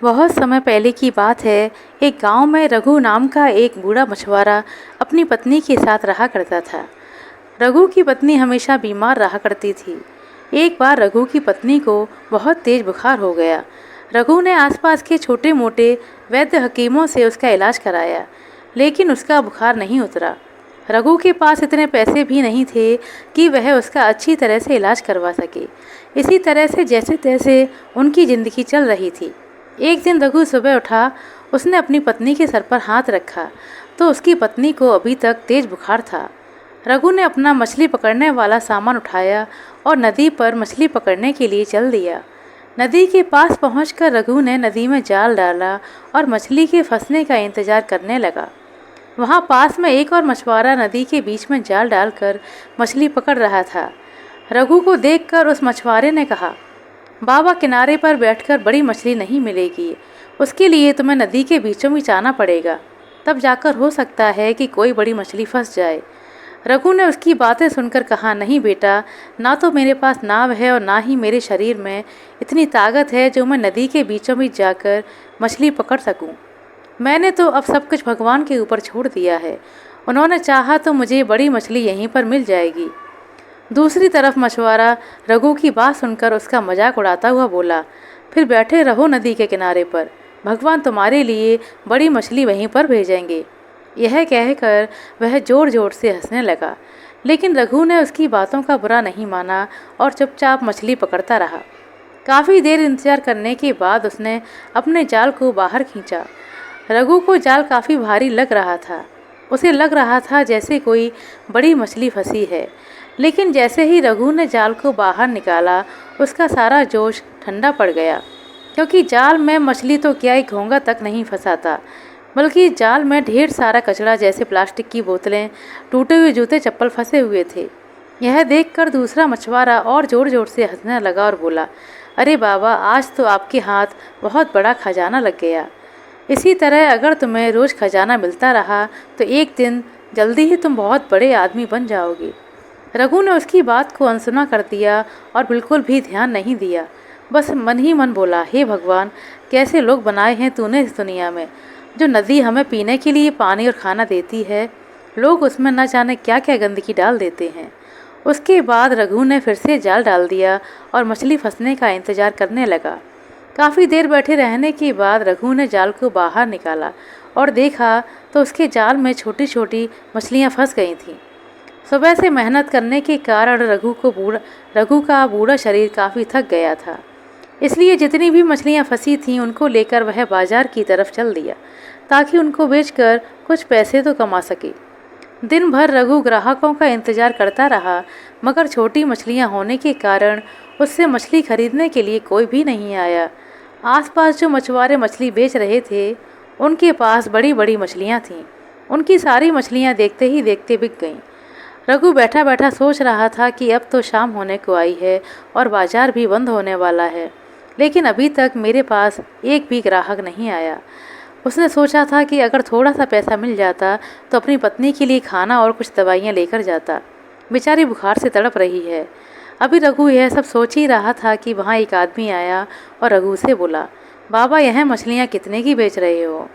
बहुत समय पहले की बात है। एक गांव में रघु नाम का एक बूढ़ा मछुआरा अपनी पत्नी के साथ रहा करता था। रघु की पत्नी हमेशा बीमार रहा करती थी। एक बार रघु की पत्नी को बहुत तेज बुखार हो गया। रघु ने आसपास के छोटे मोटे वैद्य हकीमों से उसका इलाज कराया, लेकिन उसका बुखार नहीं उतरा। रघु के पास इतने पैसे भी नहीं थे कि वह उसका अच्छी तरह से इलाज करवा सके। इसी तरह से जैसे तैसे उनकी ज़िंदगी चल रही थी। एक दिन रघु सुबह उठा। उसने अपनी पत्नी के सर पर हाथ रखा तो उसकी पत्नी को अभी तक तेज बुखार था। रघु ने अपना मछली पकड़ने वाला सामान उठाया और नदी पर मछली पकड़ने के लिए चल दिया। नदी के पास पहुंचकर रघु ने नदी में जाल डाला और मछली के फंसने का इंतजार करने लगा। वहां पास में एक और मछुआरा नदी के बीच में जाल डालकर मछली पकड़ रहा था। रघु को देखकर उस मछुआरे ने कहा, बाबा, किनारे पर बैठकर बड़ी मछली नहीं मिलेगी। उसके लिए तुम्हें नदी के बीचों बीच आना पड़ेगा, तब जाकर हो सकता है कि कोई बड़ी मछली फंस जाए। रघु ने उसकी बातें सुनकर कहा, नहीं बेटा, ना तो मेरे पास नाव है और ना ही मेरे शरीर में इतनी ताकत है जो मैं नदी के बीचों बीच जाकर मछली पकड़ सकूं। मैंने तो अब सब कुछ भगवान के ऊपर छोड़ दिया है। उन्होंने चाहा तो मुझे बड़ी मछली यहीं पर मिल जाएगी। दूसरी तरफ मछुआरा रघु की बात सुनकर उसका मजाक उड़ाता हुआ बोला, फिर बैठे रहो नदी के किनारे पर, भगवान तुम्हारे लिए बड़ी मछली वहीं पर भेजेंगे। यह कहकर वह जोर जोर से हंसने लगा, लेकिन रघु ने उसकी बातों का बुरा नहीं माना और चुपचाप मछली पकड़ता रहा। काफ़ी देर इंतजार करने के बाद उसने अपने जाल को बाहर खींचा। रघु को जाल काफ़ी भारी लग रहा था। उसे लग रहा था जैसे कोई बड़ी मछली फंसी है, लेकिन जैसे ही रघु ने जाल को बाहर निकाला उसका सारा जोश ठंडा पड़ गया, क्योंकि जाल में मछली तो क्या एक घोंगा तक नहीं फंसा था, बल्कि जाल में ढेर सारा कचरा जैसे प्लास्टिक की बोतलें, टूटे हुए जूते चप्पल फंसे हुए थे। यह देखकर दूसरा मछुआरा और ज़ोर ज़ोर से हंसने लगा और बोला, अरे बाबा, आज तो आपके हाथ बहुत बड़ा खजाना लग गया। इसी तरह अगर तुम्हें रोज़ खजाना मिलता रहा तो एक दिन जल्दी ही तुम बहुत बड़े आदमी बन जाओगे। रघु ने उसकी बात को अनसुना कर दिया और बिल्कुल भी ध्यान नहीं दिया। बस मन ही मन बोला, हे भगवान, कैसे लोग बनाए हैं तूने इस दुनिया में। जो नदी हमें पीने के लिए पानी और खाना देती है, लोग उसमें न जाने क्या क्या गंदगी डाल देते हैं। उसके बाद रघु ने फिर से जाल डाल दिया और मछली फंसने का इंतजार करने लगा। काफ़ी देर बैठे रहने के बाद रघु ने जाल को बाहर निकाला और देखा तो उसके जाल में छोटी छोटी मछलियाँ फंस गई थीं। सुबह से मेहनत करने के कारण रघु का बूढ़ा शरीर काफ़ी थक गया था, इसलिए जितनी भी मछलियाँ फंसी थीं उनको लेकर वह बाजार की तरफ चल दिया, ताकि उनको बेचकर कुछ पैसे तो कमा सके। दिन भर रघु ग्राहकों का इंतजार करता रहा, मगर छोटी मछलियाँ होने के कारण उससे मछली खरीदने के लिए कोई भी नहीं आया। आसपास जो मछुआरे मछली बेच रहे थे, उनके पास बड़ी बड़ी मछलियाँ थीं। उनकी सारी मछलियाँ देखते ही देखते बिक गईं। रघु बैठा बैठा सोच रहा था कि अब तो शाम होने को आई है और बाजार भी बंद होने वाला है, लेकिन अभी तक मेरे पास एक भी ग्राहक नहीं आया। उसने सोचा था कि अगर थोड़ा सा पैसा मिल जाता तो अपनी पत्नी के लिए खाना और कुछ दवाइयाँ लेकर जाता। बेचारी बुखार से तड़प रही है। अभी रघु यह सब सोच ही रहा था कि वहाँ एक आदमी आया और रघु से बोला, बाबा, यह मछलियाँ कितने की बेच रहे हो?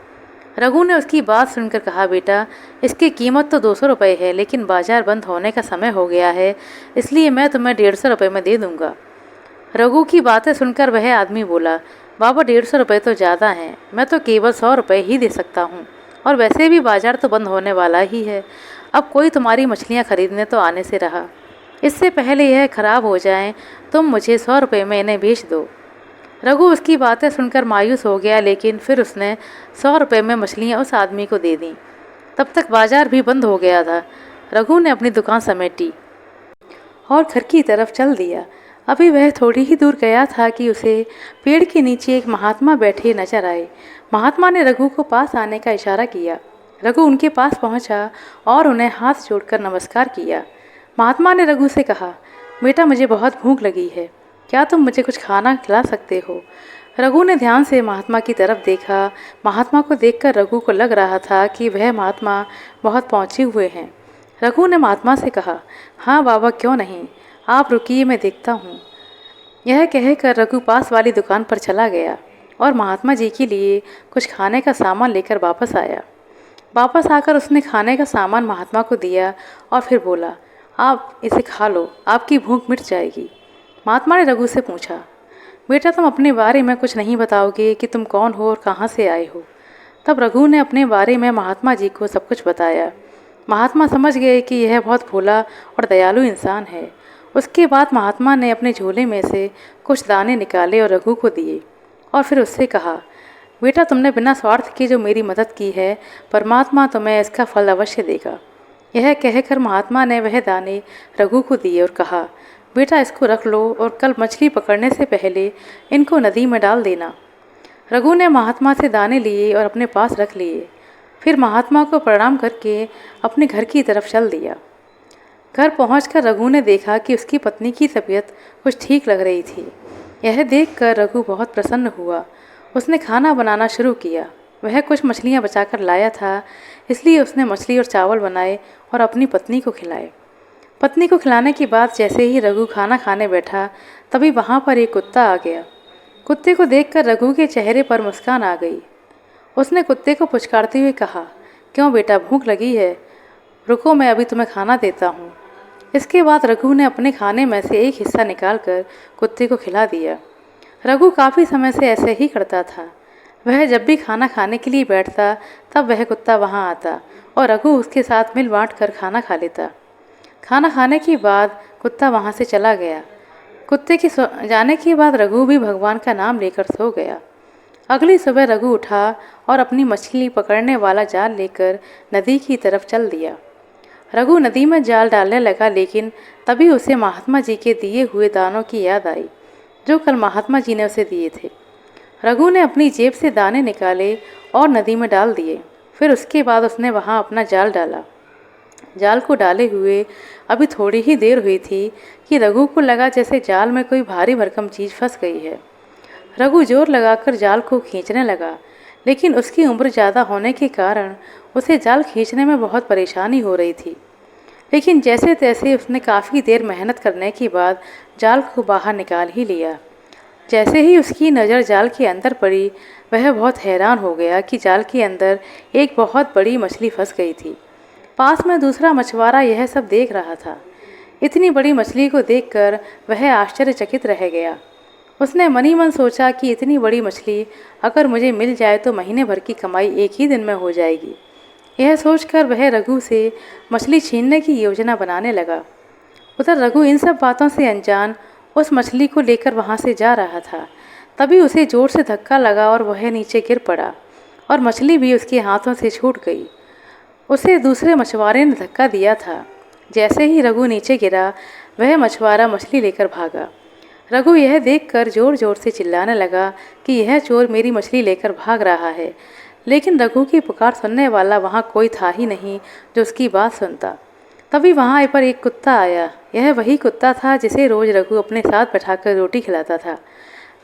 रघु ने उसकी बात सुनकर कहा, बेटा, इसकी कीमत तो 200 रुपये है, लेकिन बाजार बंद होने का समय हो गया है, इसलिए मैं तुम्हें 150 रुपये में दे दूँगा। रघु की बातें सुनकर वह आदमी बोला, बाबा, 150 रुपये तो ज़्यादा हैं, मैं तो केवल 100 रुपये ही दे सकता हूँ, और वैसे भी बाजार तो बंद होने वाला ही है। अब कोई तुम्हारी मछलियाँ खरीदने तो आने से रहा। इससे पहले यह खराब हो जाएं, तुम मुझे 100 रुपये में इन्हें बेच दो। रघु उसकी बातें सुनकर मायूस हो गया, लेकिन फिर उसने 100 रुपये में मछलियाँ उस आदमी को दे दीं। तब तक बाजार भी बंद हो गया था। रघु ने अपनी दुकान समेटी और घर की तरफ चल दिया। अभी वह थोड़ी ही दूर गया था कि उसे पेड़ के नीचे एक महात्मा बैठे नजर आए। महात्मा ने रघु को पास आने का इशारा किया। रघु उनके पास पहुंचा और उन्हें हाथ जोड़कर नमस्कार किया। महात्मा ने रघु से कहा, बेटा, मुझे बहुत भूख लगी है, क्या तुम मुझे कुछ खाना खिला सकते हो? रघु ने ध्यान से महात्मा की तरफ देखा। महात्मा को देखकर रघु को लग रहा था कि वह महात्मा बहुत पहुँचे हुए हैं। रघु ने महात्मा से कहा, हाँ बाबा, क्यों नहीं, आप रुकिए, मैं देखता हूँ। यह कहकर रघु पास वाली दुकान पर चला गया। और महात्मा जी के लिए कुछ खाने का सामान लेकर वापस आया। वापस आकर उसने खाने का सामान महात्मा को दिया और फिर बोला, आप इसे खा लो, आपकी भूख मिट जाएगी। महात्मा ने रघु से पूछा, बेटा तुम अपने बारे में कुछ नहीं बताओगे कि तुम कौन हो और कहाँ से आए हो? तब रघु ने अपने बारे में महात्मा जी को सब कुछ बताया। महात्मा समझ गए कि यह बहुत भोला और दयालु इंसान है। उसके बाद महात्मा ने अपने झोले में से कुछ दाने निकाले और रघु को दिए और फिर उससे कहा, बेटा तुमने बिना स्वार्थ के जो मेरी मदद की है, परमात्मा तुम्हें इसका फल अवश्य देगा। यह कहकर महात्मा ने वह दाने रघु को दिए और कहा, बेटा इसको रख लो और कल मछली पकड़ने से पहले इनको नदी में डाल देना। रघु ने महात्मा से दाने लिए और अपने पास रख लिए। फिर महात्मा को प्रणाम करके अपने घर की तरफ चल दिया। घर पहुंचकर रघु ने देखा कि उसकी पत्नी की तबीयत कुछ ठीक लग रही थी। यह देखकर रघु बहुत प्रसन्न हुआ। उसने खाना बनाना शुरू किया। वह कुछ मछलियाँ बचाकर लाया था, इसलिए उसने मछली और चावल बनाए और अपनी पत्नी को खिलाए। पत्नी को खिलाने के बाद जैसे ही रघु खाना खाने बैठा, तभी वहाँ पर एक कुत्ता आ गया। कुत्ते को देखकर रघु के चेहरे पर मुस्कान आ गई। उसने कुत्ते को पुचकारते हुए कहा, क्यों बेटा, भूख लगी है? रुको, मैं अभी तुम्हें खाना देता हूँ। इसके बाद रघु ने अपने खाने में से एक हिस्सा निकालकर कुत्ते को खिला दिया। रघु काफ़ी समय से ऐसे ही करता था। वह जब भी खाना खाने के लिए बैठता, तब वह कुत्ता वहाँ आता और रघु उसके साथ मिल बाँट कर खाना खा लेता। खाना खाने के बाद कुत्ता वहाँ से चला गया। कुत्ते के जाने के बाद रघु भी भगवान का नाम लेकर सो गया। अगली सुबह रघु उठा और अपनी मछली पकड़ने वाला जाल लेकर नदी की तरफ चल दिया। रघु नदी में जाल डालने लगा, लेकिन तभी उसे महात्मा जी के दिए हुए दानों की याद आई, जो कल महात्मा जी ने उसे दिए थे। रघु ने अपनी जेब से दाने निकाले और नदी में डाल दिए। फिर उसके बाद उसने वहाँ अपना जाल डाला। जाल को डाले हुए अभी थोड़ी ही देर हुई थी कि रघु को लगा जैसे जाल में कोई भारी भरकम चीज़ फंस गई है। रघु जोर लगाकर जाल को खींचने लगा, लेकिन उसकी उम्र ज़्यादा होने के कारण उसे जाल खींचने में बहुत परेशानी हो रही थी। लेकिन जैसे तैसे उसने काफ़ी देर मेहनत करने के बाद जाल को बाहर निकाल ही लिया। जैसे ही उसकी नज़र जाल के अंदर पड़ी, वह बहुत हैरान हो गया कि जाल के अंदर एक बहुत बड़ी मछली फंस गई थी। पास में दूसरा मछुआरा यह सब देख रहा था। इतनी बड़ी मछली को देखकर वह आश्चर्यचकित रह गया। उसने मन ही मन सोचा कि इतनी बड़ी मछली अगर मुझे मिल जाए तो महीने भर की कमाई एक ही दिन में हो जाएगी। यह सोचकर वह रघु से मछली छीनने की योजना बनाने लगा। उधर रघु इन सब बातों से अनजान उस मछली को लेकर वहाँ से जा रहा था। तभी उसे जोर से धक्का लगा और वह नीचे गिर पड़ा और मछली भी उसके हाथों से छूट गई। उसे दूसरे मछुआरे ने धक्का दिया था। जैसे ही रघु नीचे गिरा, वह मछुआरा मछली लेकर भागा। रघु यह देखकर जोर जोर से चिल्लाने लगा कि यह चोर मेरी मछली लेकर भाग रहा है। लेकिन रघु की पुकार सुनने वाला वहाँ कोई था ही नहीं जो उसकी बात सुनता। तभी वहाँ पर एक कुत्ता आया। यह वही कुत्ता था जिसे रोज रघु अपने साथ बैठाकर रोटी खिलाता था।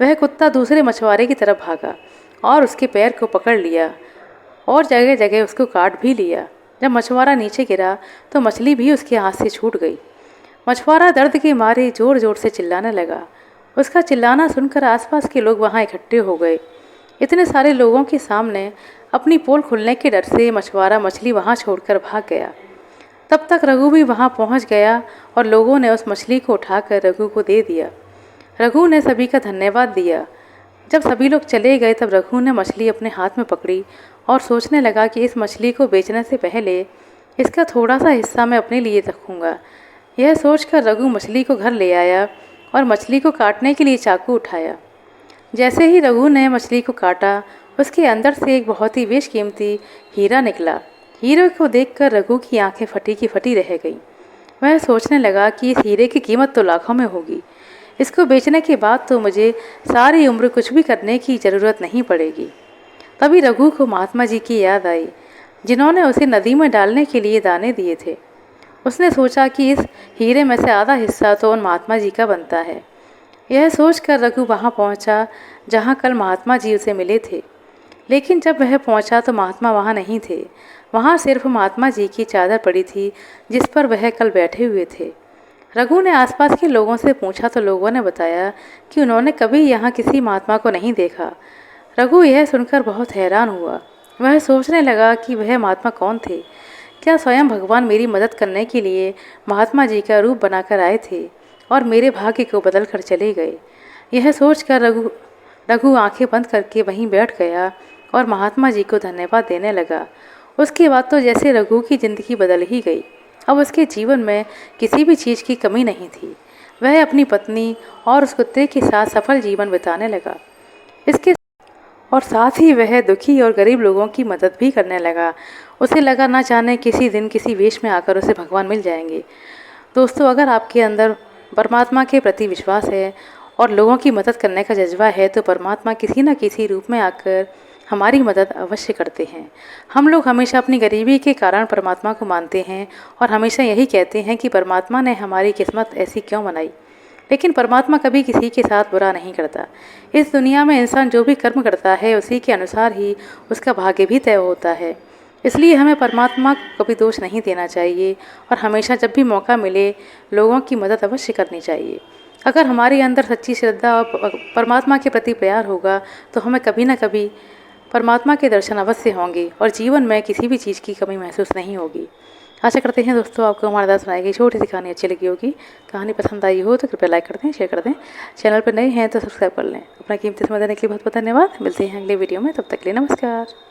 वह कुत्ता दूसरे मछुआरे की तरफ भागा और उसके पैर को पकड़ लिया और जगह जगह उसको काट भी लिया। जब मछुआरा नीचे गिरा तो मछली भी उसके हाथ से छूट गई। मछुआरा दर्द के मारे जोर जोर से चिल्लाने लगा। उसका चिल्लाना सुनकर आसपास के लोग वहाँ इकट्ठे हो गए। इतने सारे लोगों के सामने अपनी पोल खुलने के डर से मछुआरा मछली वहाँ छोड़कर भाग गया। तब तक रघु भी वहाँ पहुँच गया और लोगों ने उस मछली को उठाकर रघु को दे दिया। रघु ने सभी का धन्यवाद दिया। जब सभी लोग चले गए तब रघु ने मछली अपने हाथ में पकड़ी और सोचने लगा कि इस मछली को बेचने से पहले इसका थोड़ा सा हिस्सा मैं अपने लिए रखूँगा। यह सोचकर रघु मछली को घर ले आया और मछली को काटने के लिए चाकू उठाया। जैसे ही रघु ने मछली को काटा, उसके अंदर से एक बहुत ही बेशकीमती हीरा निकला। हीरे को देखकर रघु की आंखें फटी की फटी रह गईं। वह सोचने लगा कि इस हीरे की कीमत तो लाखों में होगी। इसको बेचने के बाद तो मुझे सारी उम्र कुछ भी करने की ज़रूरत नहीं पड़ेगी। तभी रघु को महात्मा जी की याद आई, जिन्होंने उसे नदी में डालने के लिए दाने दिए थे। उसने सोचा कि इस हीरे में से आधा हिस्सा तो उन महात्मा जी का बनता है। यह सोचकर रघु वहाँ पहुँचा जहाँ कल महात्मा जी उसे मिले थे। लेकिन जब वह पहुँचा तो महात्मा वहाँ नहीं थे। वहाँ सिर्फ महात्मा जी की चादर पड़ी थी जिस पर वह कल बैठे हुए थे। रघु ने आसपास के लोगों से पूछा तो लोगों ने बताया कि उन्होंने कभी यहाँ किसी महात्मा को नहीं देखा। रघु यह सुनकर बहुत हैरान हुआ। वह सोचने लगा कि वह महात्मा कौन थे। क्या स्वयं भगवान मेरी मदद करने के लिए महात्मा जी का रूप बनाकर आए थे और मेरे भाग्य को बदल कर चले गए। यह सोचकर रघु रघु आंखें बंद करके वहीं बैठ गया और महात्मा जी को धन्यवाद देने लगा। उसके बाद तो जैसे रघु की जिंदगी बदल ही गई। अब उसके जीवन में किसी भी चीज़ की कमी नहीं थी। वह अपनी पत्नी और उस कुत्ते के साथ सफल जीवन बिताने लगा। इसके और साथ ही वह दुखी और गरीब लोगों की मदद भी करने लगा। उसे लगा ना जाने किसी दिन किसी वेश में आकर उसे भगवान मिल जाएंगे। दोस्तों, अगर आपके अंदर परमात्मा के प्रति विश्वास है और लोगों की मदद करने का जज्बा है तो परमात्मा किसी न किसी रूप में आकर हमारी मदद अवश्य करते हैं। हम लोग हमेशा अपनी गरीबी के कारण परमात्मा को मानते हैं और हमेशा यही कहते हैं कि परमात्मा ने हमारी किस्मत ऐसी क्यों बनाई। लेकिन परमात्मा कभी किसी के साथ बुरा नहीं करता। इस दुनिया में इंसान जो भी कर्म करता है उसी के अनुसार ही उसका भाग्य भी तय होता है। इसलिए हमें परमात्मा को कभी दोष नहीं देना चाहिए और हमेशा जब भी मौका मिले लोगों की मदद अवश्य करनी चाहिए। अगर हमारे अंदर सच्ची श्रद्धा और परमात्मा के प्रति प्यार होगा तो हमें कभी ना कभी परमात्मा के दर्शन अवश्य होंगे और जीवन में किसी भी चीज़ की कमी महसूस नहीं होगी। आशा करते हैं दोस्तों आपको हमारे द्वारा सुनाई गई छोटी सी कहानी अच्छी लगी होगी। कहानी पसंद आई हो तो कृपया लाइक कर दें, शेयर कर दें। चैनल पर नए हैं तो सब्सक्राइब कर लें। अपना कीमती समय देने के लिए बहुत बहुत धन्यवाद। मिलते हैं अगले वीडियो में, तब तक के लिए नमस्कार।